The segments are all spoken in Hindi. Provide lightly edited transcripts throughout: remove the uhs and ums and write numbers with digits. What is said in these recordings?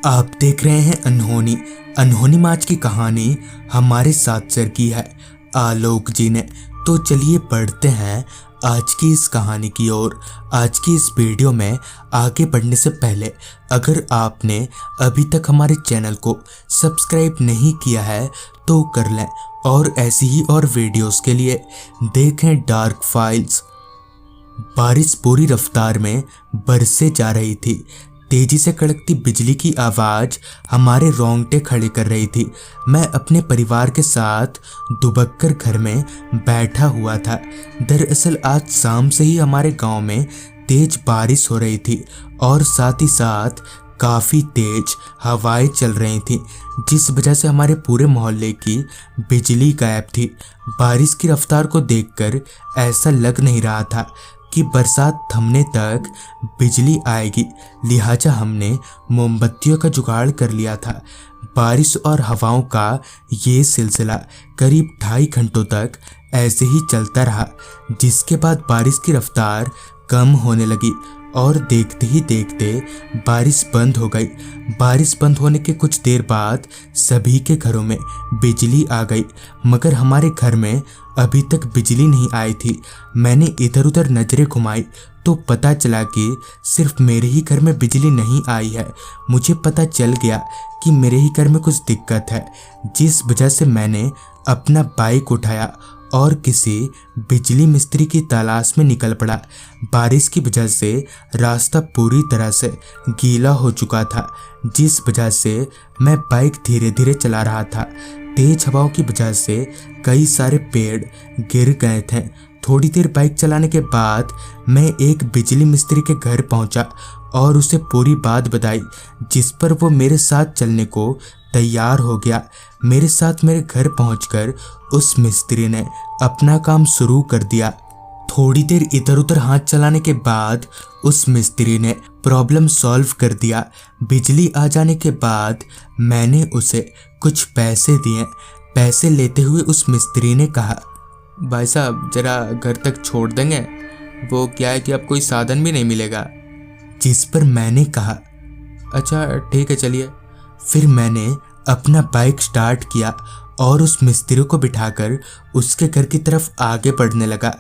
आप देख रहे हैं अनहोनी। अनहोनी माच की कहानी हमारे साथ शेयर की है आलोक जी ने। तो चलिए पढ़ते हैं आज की इस कहानी की ओर। आज की इस वीडियो में आगे बढ़ने से पहले अगर आपने अभी तक हमारे चैनल को सब्सक्राइब नहीं किया है तो कर लें, और ऐसी ही और वीडियोस के लिए देखें डार्क फाइल्स। बारिश पूरी रफ्तार में बरसे जा रही थी। तेजी से कड़कती बिजली की आवाज हमारे रोंगटे खड़े कर रही थी। मैं अपने परिवार के साथ दुबक कर घर में बैठा हुआ था। दरअसल आज शाम से ही हमारे गांव में तेज बारिश हो रही थी और साथ ही साथ काफ़ी तेज हवाएं चल रही थी, जिस वजह से हमारे पूरे मोहल्ले की बिजली गायब थी। बारिश की रफ्तार को देखकर ऐसा लग नहीं रहा था कि बरसात थमने तक बिजली आएगी, लिहाजा हमने मोमबत्तियों का जुगाड़ कर लिया था। बारिश और हवाओं का ये सिलसिला करीब 2.5 घंटों तक ऐसे ही चलता रहा, जिसके बाद बारिश की रफ्तार कम होने लगी और देखते ही देखते बारिश बंद हो गई। बारिश बंद होने के कुछ देर बाद सभी के घरों में बिजली आ गई, मगर हमारे घर में अभी तक बिजली नहीं आई थी। मैंने इधर उधर नजरें घुमाई तो पता चला कि सिर्फ मेरे ही घर में बिजली नहीं आई है। मुझे पता चल गया कि मेरे ही घर में कुछ दिक्कत है, जिस वजह से मैंने अपना बाइक उठाया और किसी बिजली मिस्त्री की तलाश में निकल पड़ा। बारिश की वजह से रास्ता पूरी तरह से गीला हो चुका था, जिस वजह से मैं बाइक धीरे धीरे चला रहा था। तेज हवाओं की वजह से कई सारे पेड़ गिर गए थे। थोड़ी देर बाइक चलाने के बाद मैं एक बिजली मिस्त्री के घर पहुंचा और उसे पूरी बात बताई, जिस पर वो मेरे साथ चलने को तैयार हो गया। मेरे साथ मेरे घर पहुंचकर उस मिस्त्री ने अपना काम शुरू कर दिया। थोड़ी देर इधर उधर हाथ चलाने के बाद उस मिस्त्री ने प्रॉब्लम सॉल्व कर दिया। बिजली आ जाने के बाद मैंने उसे कुछ पैसे दिए। पैसे लेते हुए उस मिस्त्री ने कहा, भाई साहब जरा घर तक छोड़ देंगे, वो क्या है कि अब कोई साधन भी नहीं मिलेगा। जिस पर मैंने कहा, अच्छा ठीक है चलिए। फिर मैंने अपना बाइक स्टार्ट किया और उस मिस्त्री को बिठाकर उसके घर की तरफ आगे बढ़ने लगा।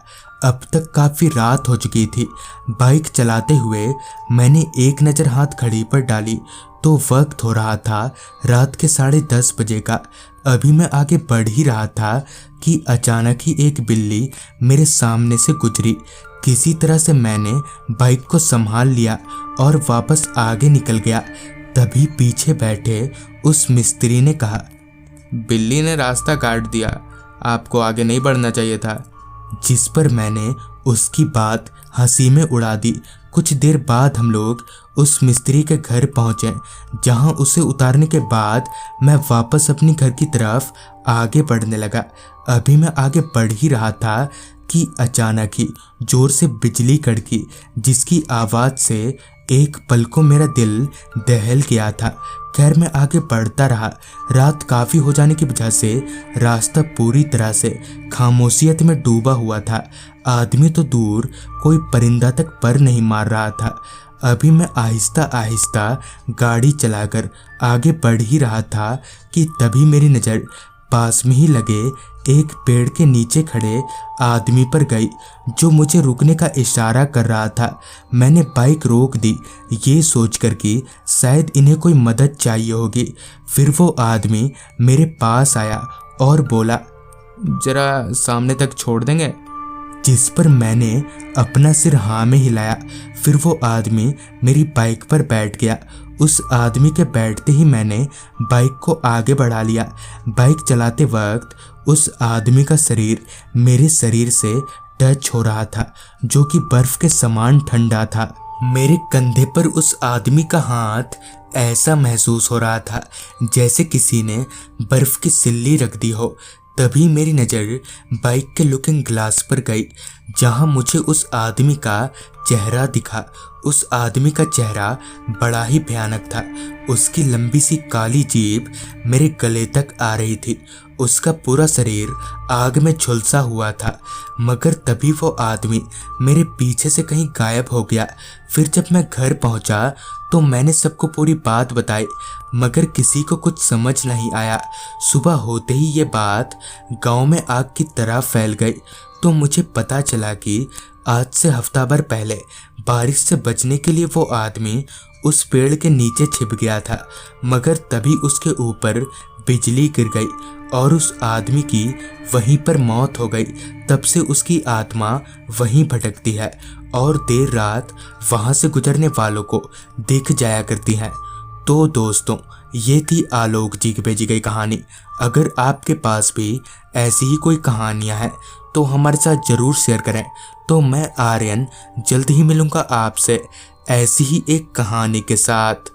अब तक काफ़ी रात हो चुकी थी। बाइक चलाते हुए मैंने एक नज़र हाथ घड़ी पर डाली तो वक्त हो रहा था रात के 10:30 बजे का। अभी मैं आगे बढ़ ही रहा था कि अचानक ही एक बिल्ली मेरे सामने से गुजरी। किसी तरह से मैंने बाइक को संभाल लिया और वापस आगे निकल गया। तभी पीछे बैठे उस मिस्त्री ने कहा, बिल्ली ने रास्ता काट दिया, आपको आगे नहीं बढ़ना चाहिए था। जिस पर मैंने उसकी बात हंसी में उड़ा दी। कुछ देर बाद हम लोग उस मिस्त्री के घर पहुंचे, जहां उसे उतारने के बाद मैं वापस अपनी घर की तरफ आगे बढ़ने लगा। अभी मैं आगे बढ़ ही रहा था कि अचानक ही जोर से बिजली कड़की, जिसकी आवाज़ से एक पल को मेरा दिल दहल गया था। खैर मैं आगे बढ़ता रहा। रात काफ़ी हो जाने की वजह से रास्ता पूरी तरह से खामोशियत में डूबा हुआ था। आदमी तो दूर, कोई परिंदा तक पर नहीं मार रहा था। अभी मैं आहिस्ता आहिस्ता गाड़ी चलाकर आगे बढ़ ही रहा था कि तभी मेरी नज़र पास में ही लगे एक पेड़ के नीचे खड़े आदमी पर गई, जो मुझे रुकने का इशारा कर रहा था। मैंने बाइक रोक दी, ये सोचकर कि शायद इन्हें कोई मदद चाहिए होगी। फिर वो आदमी मेरे पास आया और बोला, जरा सामने तक छोड़ देंगे। जिस पर मैंने अपना सिर हाँ में हिलाया। फिर वो आदमी मेरी बाइक पर बैठ गया। उस आदमी के बैठते ही मैंने बाइक को आगे बढ़ा लिया। बाइक चलाते वक्त उस आदमी का शरीर मेरे शरीर से टच हो रहा था, जो कि बर्फ के समान ठंडा था। मेरे कंधे पर उस आदमी का हाथ ऐसा महसूस हो रहा था जैसे किसी ने बर्फ की सिल्ली रख दी हो। तभी मेरी नज़र बाइक के लुकिंग ग्लास पर गई, जहां मुझे उस आदमी का चेहरा दिखा। उस आदमी का चेहरा बड़ा ही भयानक था। उसकी लंबी सी काली जीभ मेरे गले तक आ रही थी। उसका पूरा शरीर आग में झुलसा हुआ था। मगर तभी वो आदमी मेरे पीछे से कहीं गायब हो गया। फिर जब मैं घर पहुंचा तो मैंने सबको पूरी बात बताई, मगर किसी को कुछ समझ नहीं आया। सुबह होते ही ये बात गांव में आग की तरह फैल गई। तो मुझे पता चला कि आज से हफ्ता भर पहले बारिश से बचने के लिए वो आदमी उस पेड़ के नीचे छिप गया था, मगर तभी उसके ऊपर बिजली गिर गई और उस आदमी की वहीं पर मौत हो गई। तब से उसकी आत्मा वहीं भटकती है और देर रात वहां से गुजरने वालों को दिख जाया करती है। तो दोस्तों, ये थी आलोक जी की भेजी गई कहानी। अगर आपके पास भी ऐसी ही कोई कहानियां हैं तो हमारे साथ ज़रूर शेयर करें। तो मैं आर्यन जल्द ही मिलूंगा आपसे ऐसी ही एक कहानी के साथ।